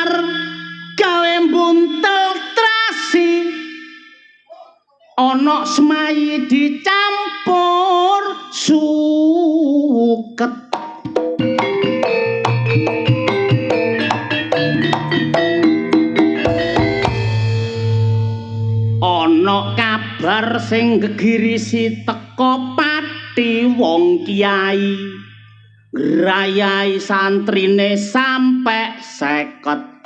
Biar gawe buntel trasi ana semayi dicampur suket ana kabar sing gegirisi teka pati wong kiai ngrayai santrine sampe 50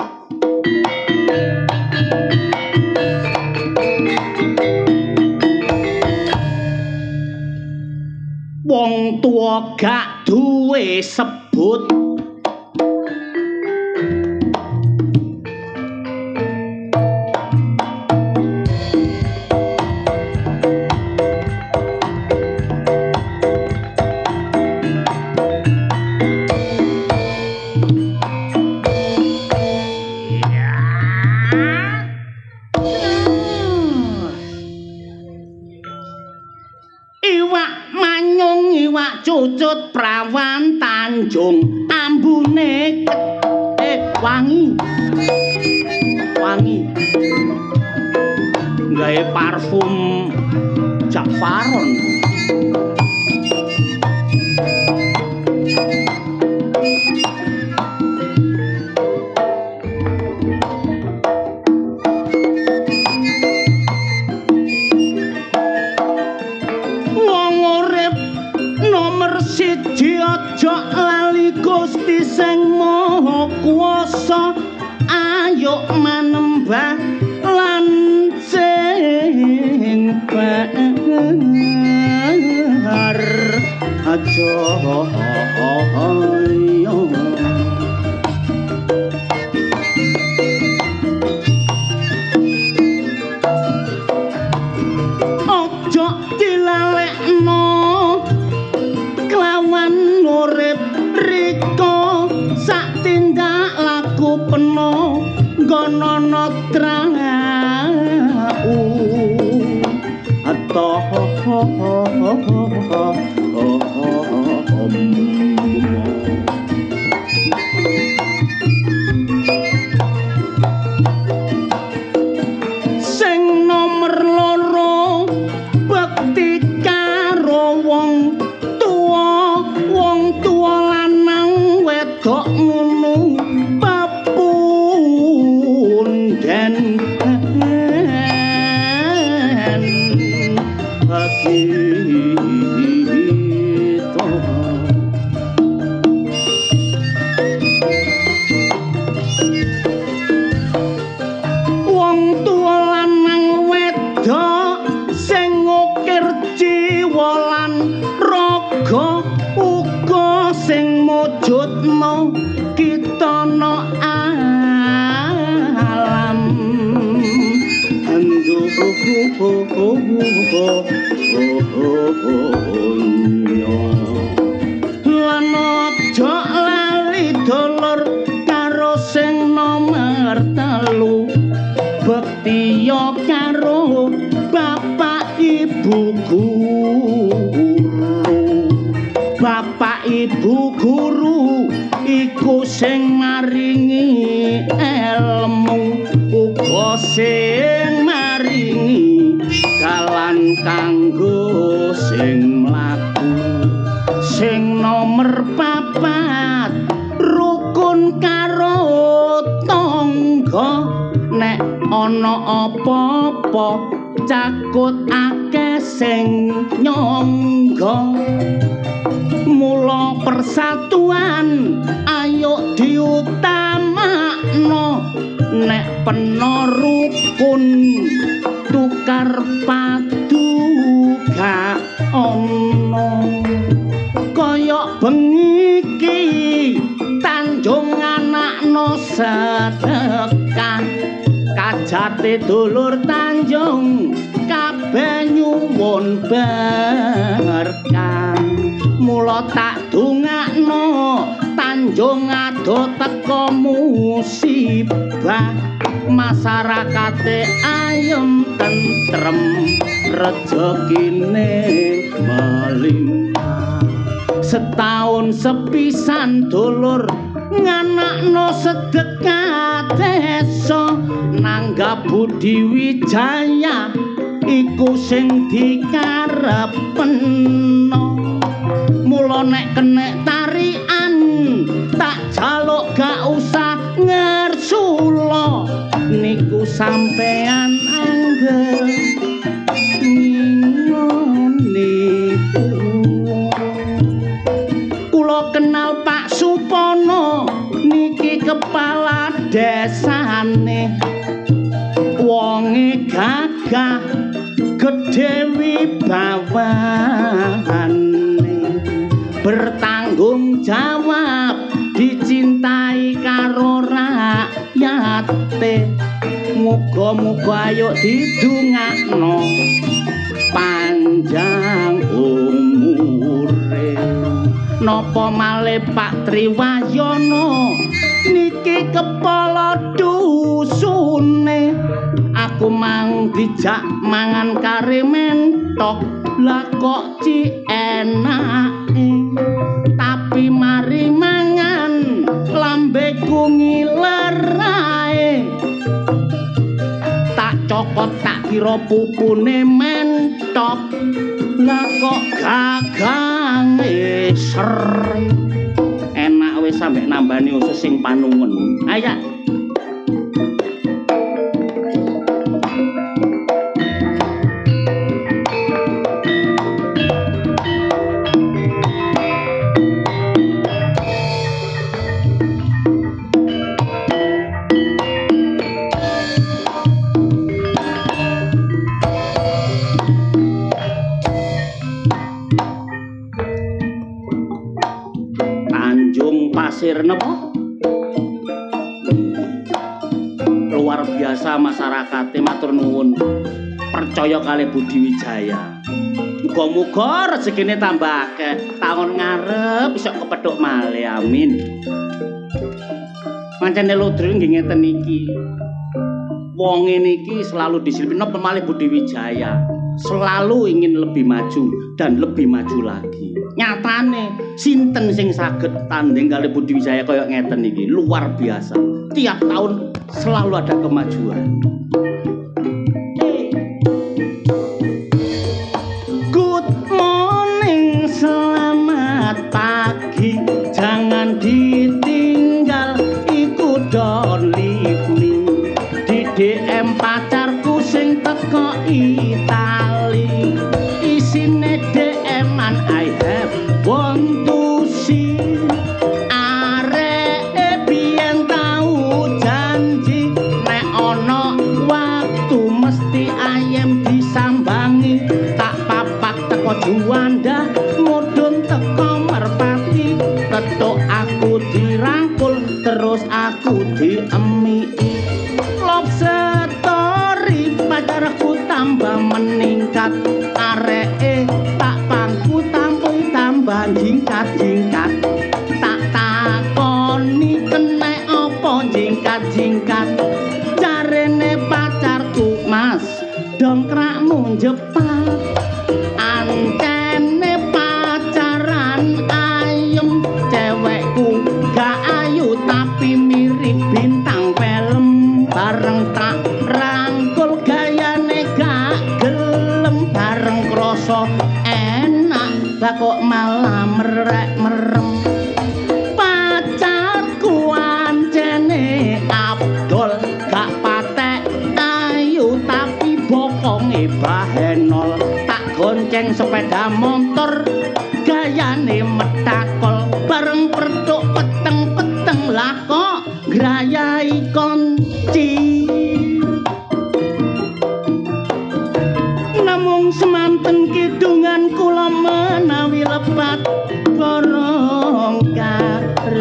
wong tua gak duwe sebut cucut prawan Tanjung ambune wangi gawe parfum Jafaron aja lali Gusti sing Maha Kuwasa ayo manembah lan sing bar aja aja dilalekno kelawan urip rika sak tindak laku peno nggono trau atoh sing nomor loro bekti karo wong tua lanang wedok ngono papunden begitu wong tua lanang wedok sing ngukir jiwa lan raga uga sing mujudno kita no alam lan aja lali dolor karo sing nomor 3 bekti yo karo bapak ibu Bapak Ibu guru iku sing maringi ilmu uga sing maringi dalan kanggo sing mlaku sing nomor 4 rukun karo tangga nek ana apa-apa cakut akeh sing nyangga mula persatuan ayo diutamakno nek peno rukun tukar padu gak ono kaya bengi iki Tanjung anakno sedekah kajate dulur Tanjung kabeh nyuwun berkah mula tak dongakno Tanjung ado teka musibah masyarakate ayem tentrem rejekine melimpah setahun sepisan dulur nganakno sedekah Angga Budi Wijaya iku sing dikarepno. Mula nek kenek tarian tak jaluk gak usah ngersula niku sampean anggel niku. Kula kenal Pak Supono niki kepala desane wonge gagah gedhe wibawahane bertanggung jawab dicintai karo rakyate. Muga-muga ayo didongakno panjang umure. Napa malih Pak Triwayono niki kepala dusune aku mang dijak mangan kare mentok lah kok ci enake tapi mari mangan lambeku ngiler ae tak cokot tak kira pupune mentok lah kok gagange seri enak wis sampe nambani usus sing panungen. Ayo Pasir napa? Luar biasa masyarakate matur nuwun. Percaya kali Budi Wijaya. Muga-muga rezekine tambah akeh. Taun ngarep iso kepethuk malih. Amin. Mancane Ludri nggih ngeten iki. Wong niki selalu disilpi napa malih Budi Wijaya. Selalu ingin lebih maju dan lebih maju lagi. Nyatane sinten sing saged tanding kali Budi Wijaya kaya ngeten iki luar biasa. Tiap tahun selalu ada kemajuan. Good morning, selamat pagi. Jangan ditinggal, ikut don't leave me. Di DM pacarku sing teko Itali. Isine DM-an I have want to see. Arek biyen tau janji nek ana waktu mesti ayem disambangi. Tak papak teko Juanda mudhun teko Merpati. Tetuk aku dirangkul terus aku diemiki. Love story pacarku tambah meningkat. Areke tak pangku tambah jingkat-jingkat. Tak takoni kenek apa jingkat-jingkat. Jarene pacarku Mas dongkrakmu Jepang. Antene pacaran ayem. Cewekku gak ayu tapi mirip bintang film. Bareng tak rangkul gayane gak gelem. Bareng kroso enak lah kok malah merek-merem. Pacarku ancene Abdul gak patek ayu tapi bokonge bahenol. Tak gonceng sepeda motor gayane metakol. Bareng perduk peteng-peteng lah kok grayai konci. Namung semanten kidungan kula menawi lepat borong kareso.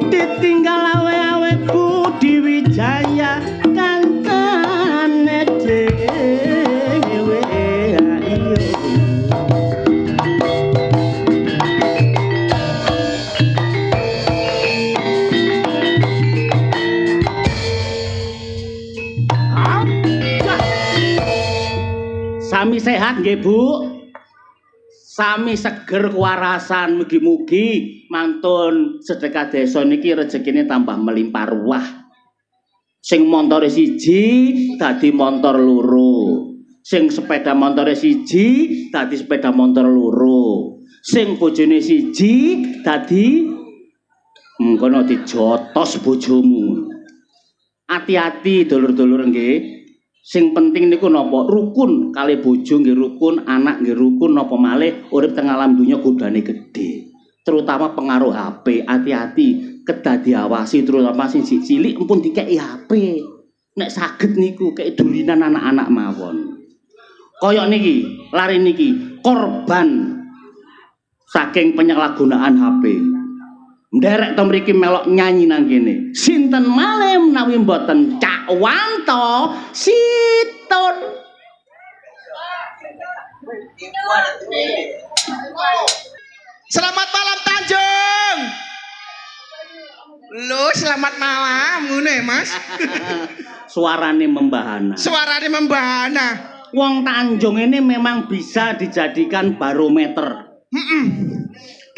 Ditinggal awe-awe Budi Wijaya kancane dhewe ayo. Sami sehat nggih Bu? Sami seger kewarasan mugi-mugi mantun sedekah desa niki rezekine tambah melimpah ruah. Sing montore siji dadi montor loro. Sing sepeda montore siji dadi sepeda motor loro. Sing bojone siji dadi kono dijotos bojomu. Hati-hati dulur-dulur nggih. Sing penting niku napa rukun kali bojo nggih rukun, anak nggih rukun napa malih urip teng alam donya godane gedhe. Terutama pengaruh HP, hati-hati kedah diawasi terutama sing cilik empun dikeki HP. Nek saged niku kek dulinan anak-anak mawon. Kaya niki, lari niki korban saking penyalahgunaan HP. Nderek to mriki melok nyanyi nang kene. Sinten malih menawi mboten Cak Wanto Situn. Selamat malam Tanjung. Loh, selamat malam ngono ya, Mas. Suarane membahana. Suarane membahana. Wong Tanjung ini memang bisa dijadikan barometer.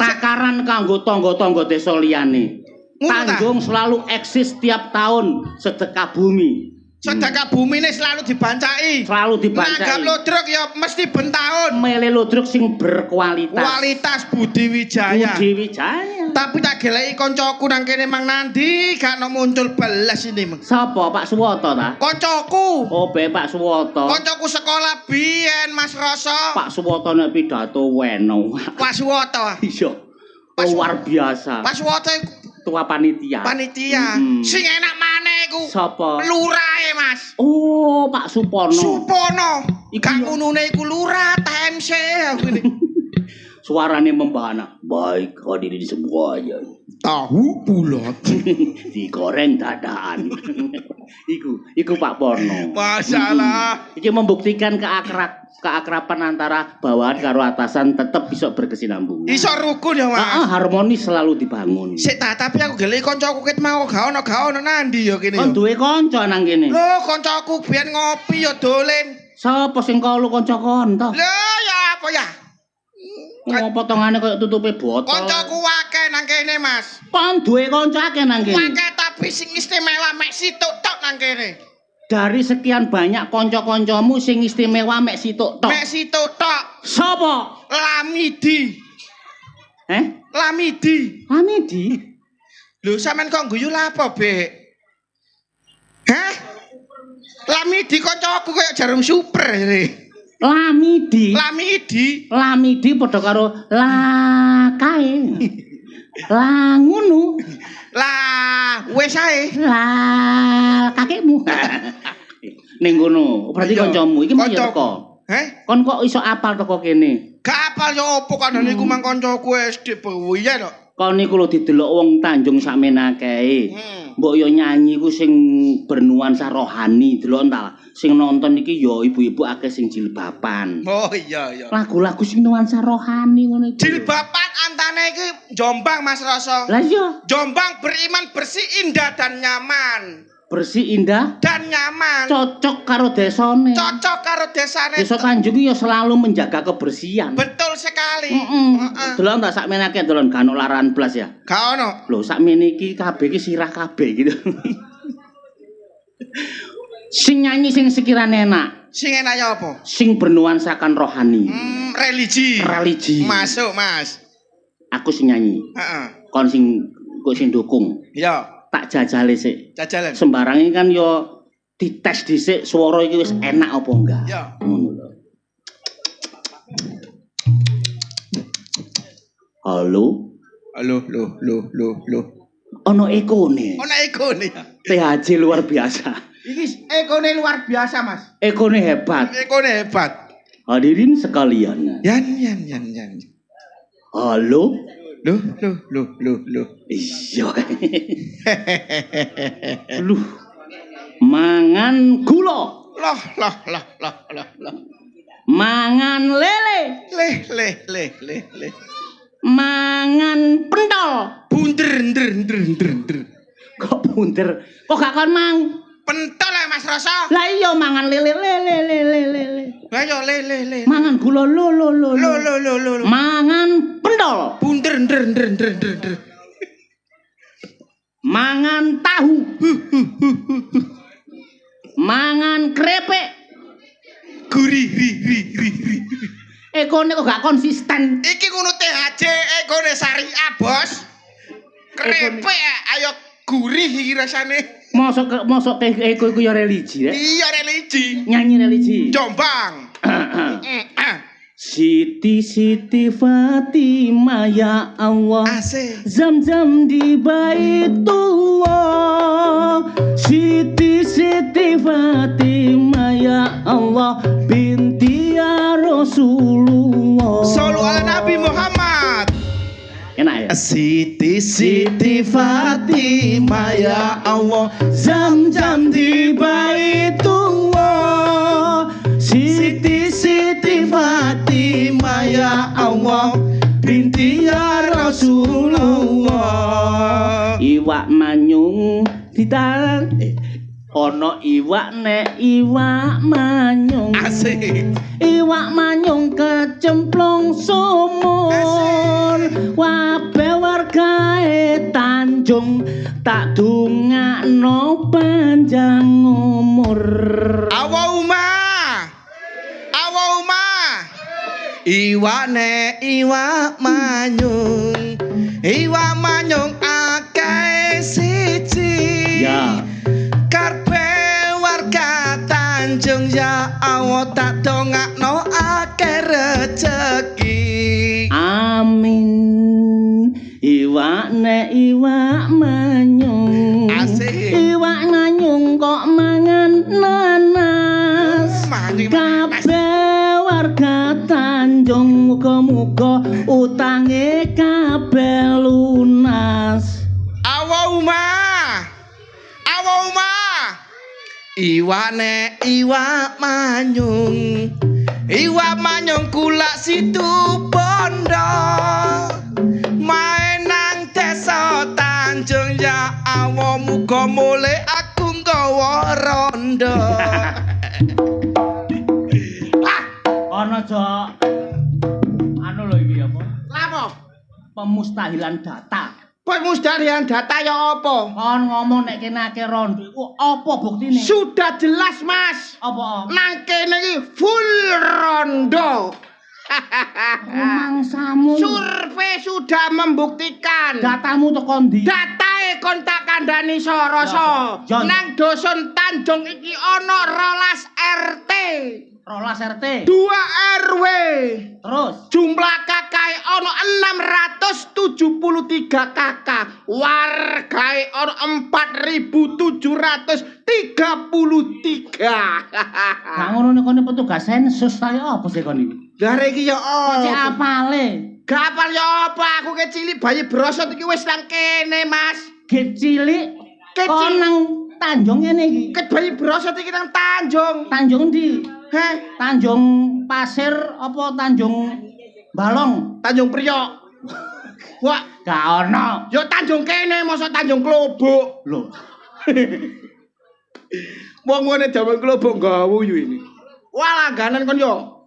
Takaran kanggo tangga-tangga desa liyane. Tanjung selalu eksis tiap tahun sedekah bumi. Sedekah bumi ini selalu dibancai. Selalu dibancai. Nanggap lodruk ya mesti ben tahun. Mele lodruk sing berkualitas. Kualitas Budi Wijaya. Budi Wijaya. Tapi tak geleki koncoku nang kene Mang Nandi gak no muncul belas ini, Mang. Sapa Pak Suwoto ta? Koncoku. Oh, be Pak Suwoto. Koncoku sekolah biyen Mas Roso. Pak Suwoto nek pidato weno. Pak Suwoto. Iya. Luar biasa. Pak Suwoto Ketua panitia. Panitia. Sing enak maneh iku. Sapa? Lurahe, Mas. Oh, Pak Supono. Supono. Kang ngunune iku lurah TMC aku ini. Suarane membahana. Baik hadirin semuanya. Tahu bulat digoreng dadaan. Iku Pak Pono. Masalah. Iki membuktikan keakraban antara bawahan karo atasan tetap bisa berkesinambungan. Iso rukun ya, Mas. Harmonis selalu dibangun. Sik tapi aku gelek kancaku ket mau gak ono nandi ya kene. Kon duwe kanca nang kene. Lho, kancaku biyen ngopi ya dolen. Sapa sing kalu kanca kon to? Lho, ya apa ya? Potongane koyo tutupe botol. Kancaku akeh nang kene, Mas. Kon duwe kanca akeh nang kene. Akeh tapi sing istimewa mek situk tok nang kene. Dari sekian banyak kanca-kancamu sing istimewa mek situk tok. Mek situk tok. Sapa? Lamidi. Lamidi. Lamidi. Lho sampean kok guyu lha apa, Bek? Hah? Lamidi kancaku koyo jarum super iki. Lamidi. Lamidi padha karo la kae. La ngunu. Lah, wis ae. Lah kakekmu. Ning ngono, berarti kancamu iki mau teko. Kon kok iso apal teko kene? Gak apal yo opo kan niku mang kancaku SD biyen kok. Kon niku lho didelok wong Tanjung sakmene akeh. Mbok yo nyanyi ku sing bernuansa rohani, delok ta. Sing nonton iki yo ibu-ibu akeh sing jilbaban. Oh iya iya. Lagu-lagu sing nuansa rohani ngono iki. Jilbaban antane iki Jombang Mas Roso. Lah iya. Jombang beriman bersih indah dan nyaman. Bersih indah dan nyaman. Cocok karo desane. Cocok karo desane. Desa Tanjung ya selalu menjaga kebersihan. Betul sekali. Delok tak sakmene akeh delon gak ono laran blas ya. Gak ono. Lho sakmene iki kabeh iki sirah kabeh gitu. Sing nyanyi sing sekirane enak. Sing enak ya apa? Sing bernuansakan rohani. Religi. Masuk, Mas. Aku sing nyanyi. Heeh. Kon sing kok sing dukung. Iya. Tak jajale sik. Jajalan. Sembarang ini kan yo dites dhisik swara iki wis enak apa enggak. Iya. Ngono lho. Halo. Loh. Ono ekone. Ono ekone. THJ luar biasa. Iki ekone luar biasa, Mas. Ekone hebat. Ekone hebat. Hadirin sekalian. Yan. Halo. Loh. Iya. Luh. Mangan gula. Loh. Mangan lele. Leh. Mangan pentol. Bunder. Kok bunder? Kok gak kon mang? Pentol ya Mas Rasa. Lah iya mangan lele. Lah yo le. Mangan gula lo. Lo. Mangan pentol. Bunder ndr. Mangan tahu. Mangan krepek. Gurih ri. Ekone kok gak konsisten. Iki ngono THC, ekone syariah, Bos. Krepek ayo gurih iki rasane. Mosok iku ya religi ya. Iya religi. Nyanyi religi. Jombang. Siti Fatimah ya Allah. Asik. Zam-zam di Baitullah. Siti Fatimah ya Allah binti ya Rasulullah. Sallu ala Nabi Muhammad. Enak ya. Siti Fatimah ya Allah. Zam-zam di Baitullah. Siti Fatimah ya Allah binti ya Rasulullah. Iwak manyung ditang ono iwak manyung. Asik. Iwak manyung kecemplung sumur. Wabe wargae Tanjung tak dungakno panjang umur. Awuma. Iwak manyung akeh siji. Ya. Karpe warga Tanjung ya Allah tak dongakno akeh rezeki. Amin. Iwak manyung. Asik. Iwak manyung kok mangan nanas. Kabeh warga Tanjung muga-muga utange kabeh lunas. Awuma. Iwak manyung kula situ bondo. Maenang desa Tanjung ya Allah muga mule aku nggawa rondo. Ana Jok. Anu lho iki apa? Lapo? Pemustahilan data. Pemusdahan data ya apa? Kon ngomong nek kene akeh rondo iku apa buktine? Sudah jelas Mas. Apa? Nang kene iki full rondo. Mangsamu. Survei sudah membuktikan. Datamu teko ndi? Datae kon tak kandhani Soroso. Ya, Nang dusun Tanjung iki ana 12 RT. 12 RT. 2 RW. Terus Jumlah kakak ono 673 kakak. Wargae ono 4733. gak ngono nek kene petugas sensus ta ya apa sih kon iki? Lah iki ya Kok cek apale? Gak apal ya apa aku ke cilik bayi brosot iki wis nang kene Mas. Get cilik. Kecil. Kon nang Tanjung ngene iki. Ket bayi brosot iki nang Tanjung. Tanjung ndi? Heh, Tanjung Pasir apa Tanjung Balong? Tanjung Priok. Wah, Gak ono. yo Tanjung kene mosok Tanjung Klobok. Lho. Wong ngene jaman Klobok gawu yo ini. Wah, langganan kon yo.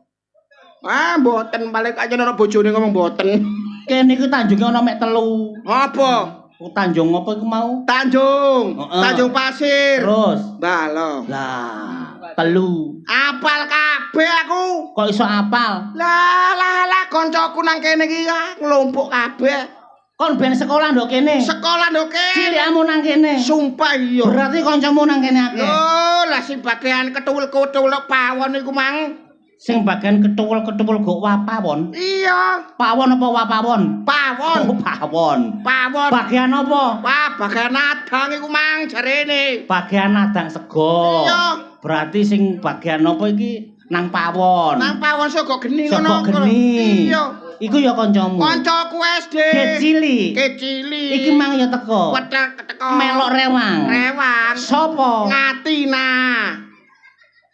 Ah, mboten balik aja nek bojone ngomong mboten. Kene iku Tanjunge ono mek 3. Apa? Tanjung apa iku mau? Tanjung. Tanjung Pasir. Terus. Balo. Lah, 3. Apal kabeh aku. Kok iso apal? Lah kancaku nang kene iki nglumpuk kabeh. Kon ben sekolah ndok kene. Sekolah ndok kene. Cilikmu nang kene. Sumpah iya. Berarti kancamu nang kene akeh. Oh, lah sing bagian ketul-ketul pawon iku mang. Sing bagian ketul-ketul gok wapawon. Iya. Pawon apa wapawon? Pawon. Oh, pawon. Pawon. Bagian apa? Wah, bagian adang iku mang jarene. Bagian adang sego. Iya. Berarti sing bagian apa iki nang pawon. Nang pawon sego geni ngono. Sego geni. Iya. Iku ya kancamu. Kancaku SD. Kecili. Kecili. Iki mang ya teko. Wedhek teko. Melok rewang. Rewang. Sopo? Ngatina.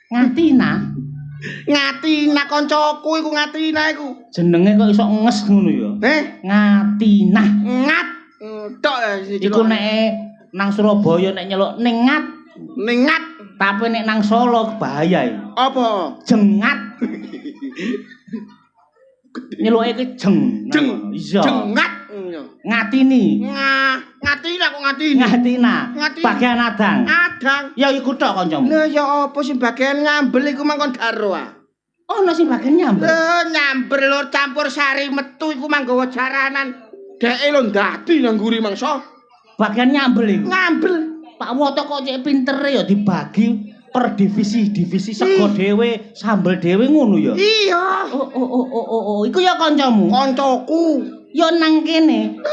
Ngatina. Ngatina kancaku iku Ngatina iku. Jenenge kok iso nges ngono ya. Ngatina. Ngat. Tok Iku nek nang Surabaya nek nyeluk ning ngat Ningat. Tapi nek nang Solo bahaya iki. Apa? Jengat. Nyeluke iki jeng. Iya. Jengat. Ngatini. Ngatina kok ngatini. Ngatina. Ngatina. Bagian adang. Adang. Ya iku tok kancamu. Lah ya apa sing bagian nyambel iku mangkon garo ah. Ono sing bagian nyambel. Nyambel lur campur sari metu iku manggawa jaranan. Deke lho ndadi nang nguri mangsa. Bagian nyambel iku. Nyambel. Pak Woto kok cek pintere ya dibagi per divisi sego dhewe, sambel dhewe ngono ya. Iya. Oh, iku ya kancamu. Kancaku. Ya nang kene.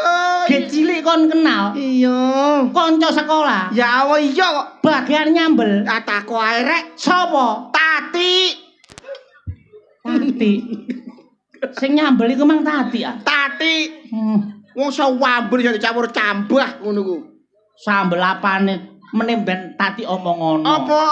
Ge cilik kon kenal. Iya. Kanca sekolah. Ya Allah iya kok. Bagian nyambel. Ataku ae rek. Sapa? Tati. Tati. Sing nyambel iku mang Tati ah. Tati. Wong sawambel ya dicampur cambah ngono ku. Sambel apane meneh ben Tati omong ngono. Apa?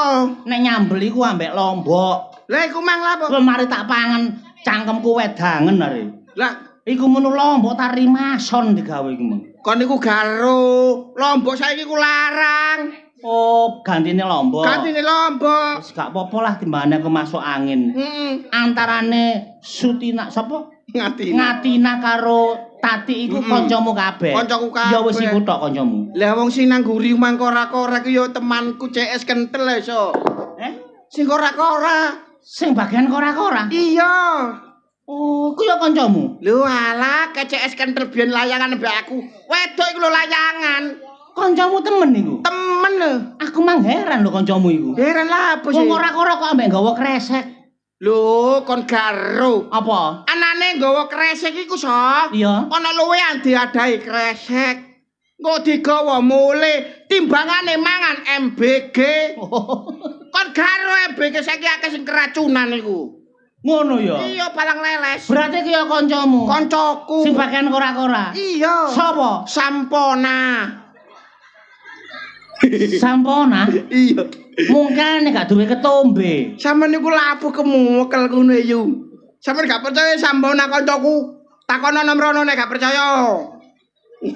Nek nyambel iku ambek lombok. Lah iku mang lha apa? Kowe mari tak pangan cangkemku wedangen are. Lah iku ngono lombok tari mason digawe iku mong. kon niku garo. Lombok saiki ku larang. Oh, gantine lombok. Gantine lombok. Wis gak apa-apa lah timbane aku masuk angin. Antarane Sutina sapa? Ngatina karo Tati iku kancamu kabeh. Kancaku kabeh. Ya wis iku tok kancamu. Lah wong sing nang nguri mang kora-kora ku ya temanku CS kentel iso. Sing kora-kora. Sing bagian kora-kora. Iya. Oh, ku ya kancamu. Lho alah ke CS kentel biyen layangan mbek aku. Wedok iku lho layangan. Kancamu temen iku. Temen lho. Aku mang heran lho kancamu iku. Heran lah apa sih? Wong kora-kora kok ambek nggawa kresek. Lho, kon garo. Apa? Anane nggawa kresek iku so. Iya. Ana luwe diadahi kresek. Engko digawa mule timbangane mangan MBG. Kon garo MBG saiki akeh sing keracunan iku. Ngono ya. Iya, balang leles. Berarti ki ya kancamu. Kancaku. Sing bagian kora-kora. Iya. Sapa? Sampona. Sampona. Iya. Mungkin gak duwe ketombe. Sampeyan niku lapo kemukel ngono yu. Sampeyan gak percaya Sampona kancaku. Takono nomrono nek gak percaya.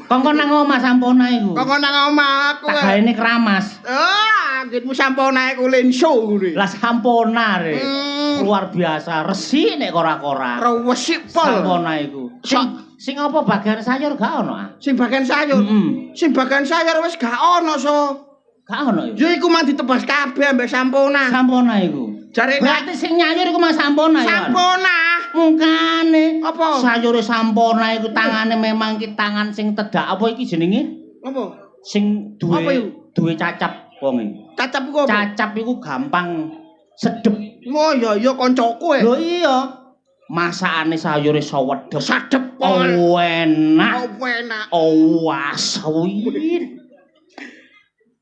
Kongkon nang omah Sampona iku. Kongkon nang omah aku. Tak gaene keramas. Anggitmu Sampona iku lenso ngene. Lah Sampona re. Luar biasa, resik nek kora-kora. Resik pol. Sampona iku. Sing apa bagian sayur gak ono ah? Sing bagian sayur. Sing bagian sayur wis gak ono so. Gak ono ya. Ya iku mah ditebas kabeh ambek Sampona. Sampona iku. Jare berarti sing nyayur iku mah Sampona ya. Sampona. Mungkane. Apa? Sayure Sampona iku tangane memang ki tangan sing tedak apa iki jenenge? Apa? Sing duwe cacap wong iki. Cacap iku apa? Cacap iku gampang sedep. Oh iya kancaku Lho iya. Masakane sayure sawedep. Sadep. Oh enak. Oh enak. Oh aswin.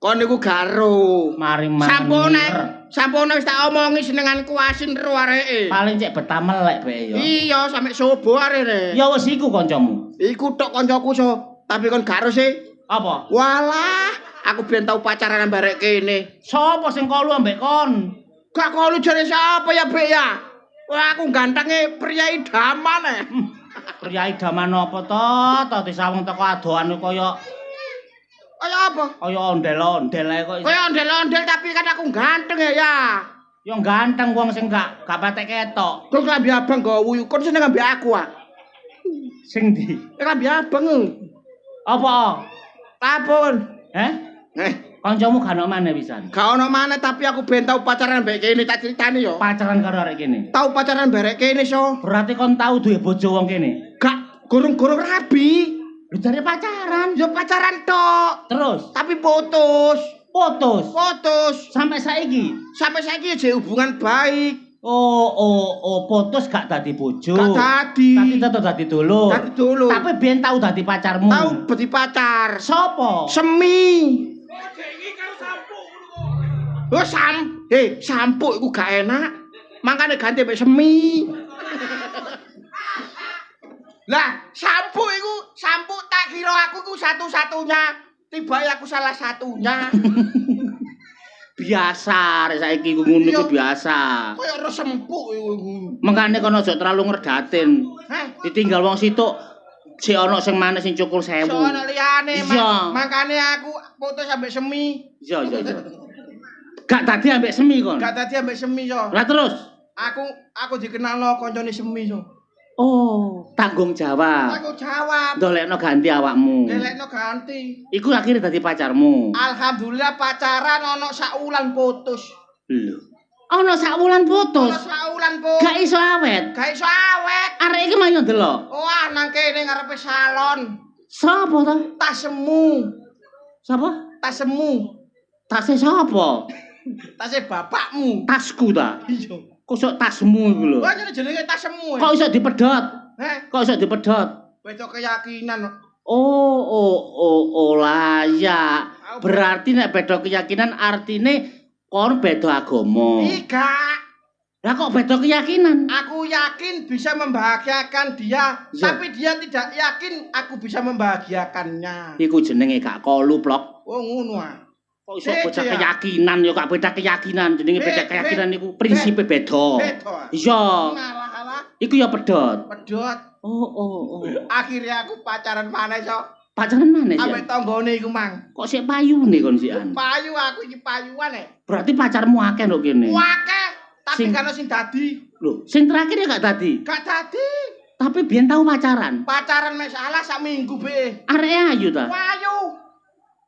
Kon niku garo. Mari Sampona wis tak omongi senenganku asin ro areke. Paling cek betah melek bae ya. Iya, sampe sobo arene. Ya wis iku kancamu. Iku tok kancaku so. Tapi kon garo sih. Apa? Walah, aku ben tau pacaran barek kene. Sopo sing kolu ambek kon? Gak kolu jare siapa ya, Bek ya? Wah, aku gantenge pria idaman Pria idaman apa to? To disawung teko adohan kaya apa? Kaya ondel-ondel ae kok. Kaya ondel-ondel tapi kan aku ganteng ya. Ya ganteng wong sing gak patek ketok. Kok lambi abang nggawa wuyu kon seneng ambek aku ah. Sing ndi? Lambi abang. Apa? Lapun. Kancamu gak ono maneh pisan. Gak ono maneh tapi aku ben tau pacaran mbek kene tak critani yo. Pacaran karo arek kene. Tau pacaran barek kene so. Berarti kon tau duwe bojo wong kene. Gak gurung-gurung rabi. Lu jare pacaran. Yo pacaran tok. Terus tapi putus. Sampai saiki. Sampai saiki ya hubungan baik. Putus gak dadi bojo. Gak dadi. Tapi tetep dadi dulur. Tapi biyen tau dadi pacarmu. Tau dadi pacar. Sopo? Semi. Oh sampo iku gak enak. Makane ganti mbek semi. Lah, sampo tak kira aku iku satu-satunya. Tiba aku salah satunya. Biasa rek saiki iku ngono iku biasa. Kaya ora sempuk iku. Mengane kono aja terlalu ngerdatin. Ditinggal wong situk sik ana sing maneh sing cukul 1000. Sono liyane iya. makane aku putus sampe semi. Iya. Gak dadi ambek semi kon. Gak dadi ambek semi so. Lah terus Aku dikenalno kancane semi so. oh, tanggung jawab. Aku jawab. Ndolekno ganti awakmu. Nelekno ganti. Iku akhirnya dadi pacarmu. Alhamdulillah pacaran ana sak wulan putus. Lho. Ana sak wulan putus. Ana sak wulan putus. Gak iso awet. Gak iso awet. Arek iki mayo ndelok. Wah, nang kene ngarepe salon. Sapa to? Tasemu. Sapa? Tasemu. Tase sapa? Tase bapakmu. Tasku ta. Iya. Kok sok tasmu iku lho. Wah, jenenge tasemu. Kok iso dipedhot? Heh, Kok iso dipedhot? beda keyakinan. Oh, layak. Berarti nek beda keyakinan artine kon beda agama. Iga. Lah kok beda keyakinan? Aku yakin bisa membahagiakan dia, Ya. tapi dia tidak yakin aku bisa membahagiakannya. Iku jenenge gak kolu plok. Oh ngono ah. Kok iso Beda beda ya? keyakinan ya gak beda keyakinan jenenge beda keyakinan niku prinsipe beda. Beda. Iya. Ngalah-ngalah Iku ya pedhot. pedot. Oh. Akhirnya aku pacaran maneh so. Pacaran mana sih? Ambek tanggane iku mang. Kok sik payune kon sian? Payu aku iki payuan Berarti pacarmu akeh lho kene. Wakeh, tapi Sing- kan sing dadi. Lho, sing terakhir ya gak tadi. Gak dadi. Tapi biyen tau pacaran. Pacaran mek salah sak minggu be. Areke ayu ta? Payu.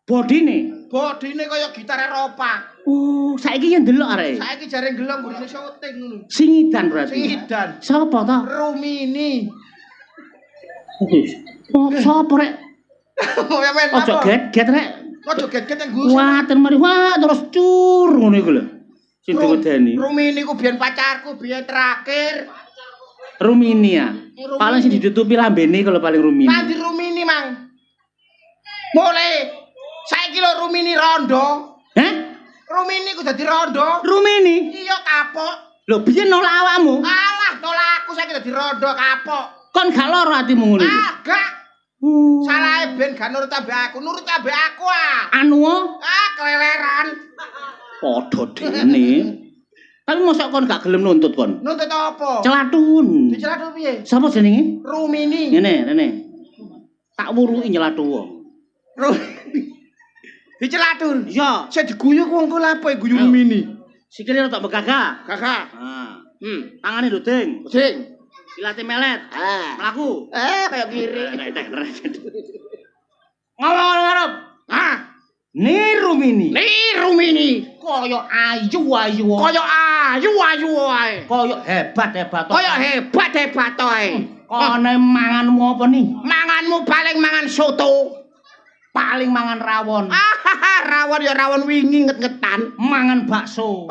Bodine. Bodine kaya gitar Eropa. Oh, saiki yang delok areke. Saiki jare gelem gurine syuting ngono. Singidan berarti. Singidan. Sapa ta? Rumini. Oh, sapa rek? Oh ya men. Ojo get rek. Ojo get-get yang gus. Wah, mari wah terus cur ngono iku lho. Sing diwedeni. Rumini ku biyen pacarku, biyen terakhir. Rumini ya. Rumini. Paling sing ditutupi lambene kalau paling Rumini. Nanti Rumini mang. Mulai saiki lho Rumini rondo. Hah? Rumini ku dadi rondo. Rumini? Iya kapok. Lho biyen nolak awakmu. Alah tolak aku saiki dadi rondo kapok. Kon gak loro atimu ngono iku. Ah, gak. Salahe ben gak nurut ambek aku, nurut ambek aku ah. Anu Ah, keleleran. padha dene. Tapi mosok kon gak gelem nuntut kon. Nuntut apa? Celatun. Dicelathu piye? Sapa jenenge? Rumini. Rene. Tak wuruki nyelathu wong. Dicelathu. Iya, Saya diguyu wong ku lha apa guyu Rumini? sikile rada begagah. Kakak. Ah. Tangane nduding. Sing. Silate melet. Mlaku. Kayak kiri. Ngomong ngarep. Ah, Ni Rumini. ni Rumini. Kaya ayu-ayu. Kaya ayu-ayu wae. Kaya hebat-hebat. Kaya hebat-hebat wae. Kone manganmu apa nih? Manganmu paling mangan soto. Paling mangan rawon. Rawon ya rawon wingi nget-ngetan. Mangan bakso.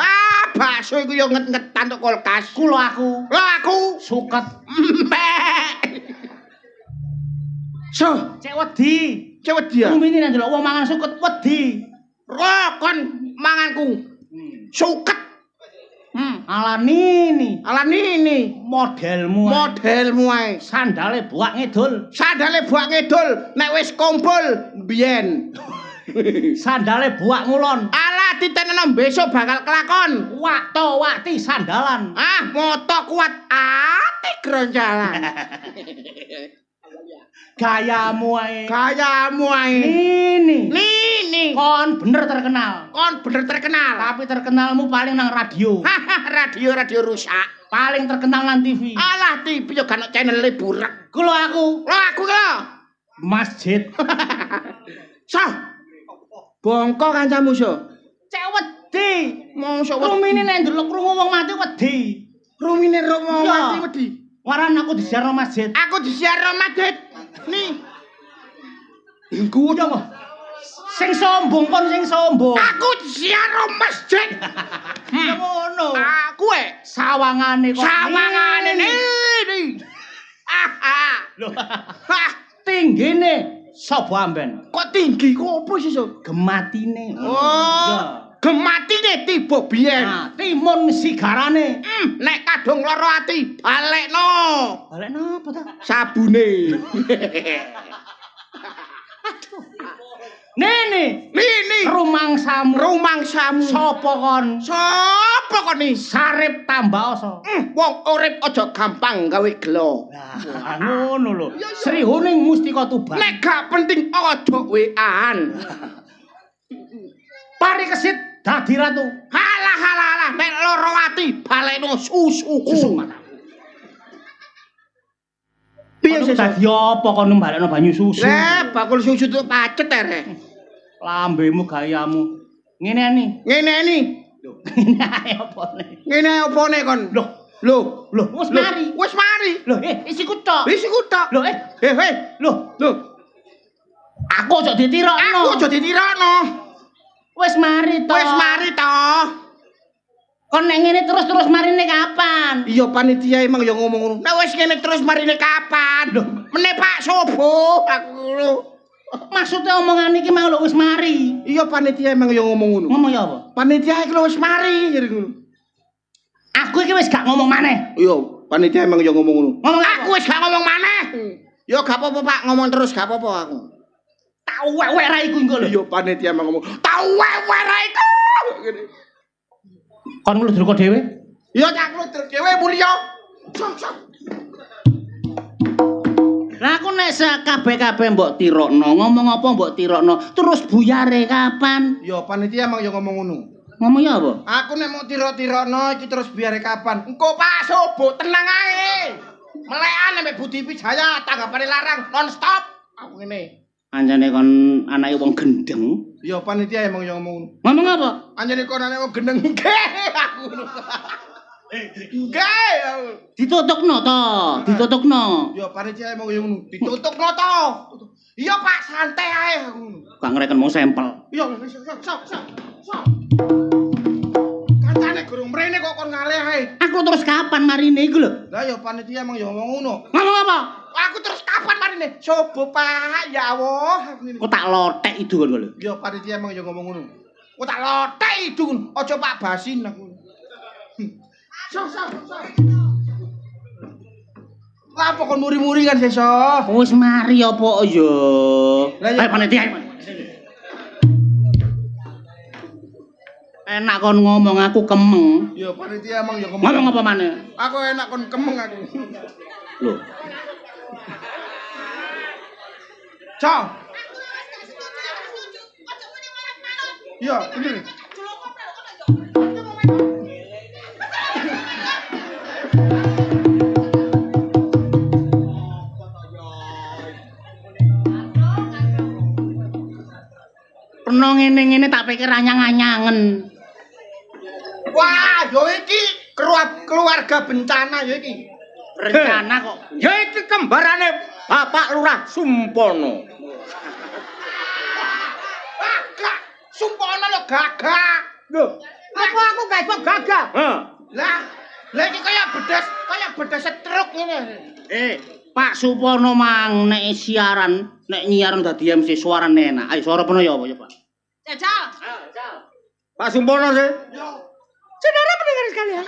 Bakso iku ya nget-ngetan tok kulkas. Kulo aku Lah aku suket. empek. So, Cek wedi. cewek dia. Rumini nek ndelok wong mangan suket wedi. Rokon manganku. Suket. Ala nini. Ala nini. Modelmu. Modelmu ae. Sandale buak ngidul. Sandale buak ngidul nek wis kumpul biyen. Sandale buak ngulon. Ala ditenono besok bakal kelakon. Wakto wakti sandalan. Ah, moto kuat ati gronjalan. Gayamu ae. Gayamu ae. Ini. Nini. Kon bener terkenal. Kon bener terkenal. Tapi terkenalmu paling nang radio. Radio rusak. Paling terkenal nang TV. Alah TV yo gak ono channel burak. Kulo aku Lho aku lho. masjid. Sah. Bongko kancamu so. Cek wedi. Mosok Rumini nek ndelok krungu wong mati wedi. rumine romo Iya. mati wedi. Waran aku disiarno masjid. Aku disiarno masjid. Nih. Iku Apa? Sing sombong kon sing sombong. aku disiarno masjid. Ya ngono. Aku Sawangane kok. sawangane ini. Lho. Tinggine sapa amben? Kok tinggi kok opo sih so? Gematine. Oh. Gematine tiba biyen. Nah, timun sigarane. Nek kadung lara ati balekno. Balik napa ta? Sabune. Nene, Nini. rumangsamu. Rumangsamu. Sapa kon? Sapa kok ni? Sarip tambah asa. Wong urip aja gampang gawe gelo. Lah, ngono lho. Srihuning mustika tuban. Nek gak penting aja wean. Pari kesit Dadi ratu. Halah, nek loro ati balekno susuku. Susu Piye sih? dadi apa kon mbalekno banyu susu? Lah, bakul susu tuh pacet ere. Lambemu gayamu. Ngene ni. Ngene ni. Lho, ngene ae opone. Ngene opone kon? Lho, Wis mari. Wis mari. Lho, isiku tok. Isiku tok. Lho, Lho. aku aja ditirokno. Aku aja ditirokno. Wis mari to. Wis mari to. Kon nek ngene terus marine kapan? Iya panitia emang ya ngomong ngono. Nek wis ngene terus marine kapan? Lho, meneh Pak Sobo aku ngono. Maksudnya omongan iki mau lho wis mari. Iya panitia emang ya ngomong ngono. Ngomong ya apa? Panitia iki lho wis mari jadi ngono. Aku iki wis gak ngomong maneh. Iya, panitia emang ya ngomong ngono. Ngomong aku wis gak ngomong maneh. Ya gak apa-apa Pak, ngomong terus gak apa-apa aku. Tak wek-wek ra iku engko lho. Iya panitia emang ngomong. Tak wek-wek ra iku. Kon ngludruk dhewe? Iya tak ngludruk dhewe mulya. Sok. Lah aku nek kabeh-kabeh mbok tirokno, ngomong apa mbok tirokno, terus buyare kapan? Ya panitia emang ya ngomong ngono. Ngomong ya apa? Aku nek mau tiro-tirokno iki terus buyare kapan? Engko Pak Sobo tenang ae. Melekan nek Budi Wijaya tanggapane larang non-stop. Aku ngene. Anjane kon anake wong gendeng. Ya panitia emang ya ngomong ngono. Ngomong apa? Anjane kon anake wong gendeng nggih aku. Nggih. Ditutukno to, ditutukno. Ya panitia emang ya ngono. Ditutukno to. Iya Pak santai ae aku ngono. Gak ngreken mau sampel. Iya sok. Kancane gurung mrene kok kon ngalih ae. Aku terus kapan marine iku lho? Lah ya panitia emang ya ngomong ngono. Ngomong apa? Aku terus kapan marine? Sobo Pak, ya Allah. Kok tak lotek itu kon lho. Ya panitia emang ya ngomong ngono. Kok tak lotek itu ngono. Aja Pak Basin aku. Sok. Lah apa kon muri-muri kan sesuk? Wis mari apa ya? Ayo panitia. Enak kon ngomong aku kemeng. Ya panitia emang ya ngomong. Ngomong apa maneh? Aku enak kon kemeng aku. Lho. Cok. Iya, bener. Pernah ngene-ngene tak pikir anyang-anyangen. Wah, yo iki keluarga bencana yo iki. Rencana kok. Ya iki kembarane Bapak Lurah Sumpono. Gagah, Sumpono lho gagah. Lho, apa aku gak iso gagah? Lah iki kaya bedes setruk ngene. Pak Supono mang nek siaran, nek nyiaran dadi MC suarane enak. Ayo suara peno ya apa ya, Pak? Jajal. Pak Sumpono sih. Saudara pendengar sekalian.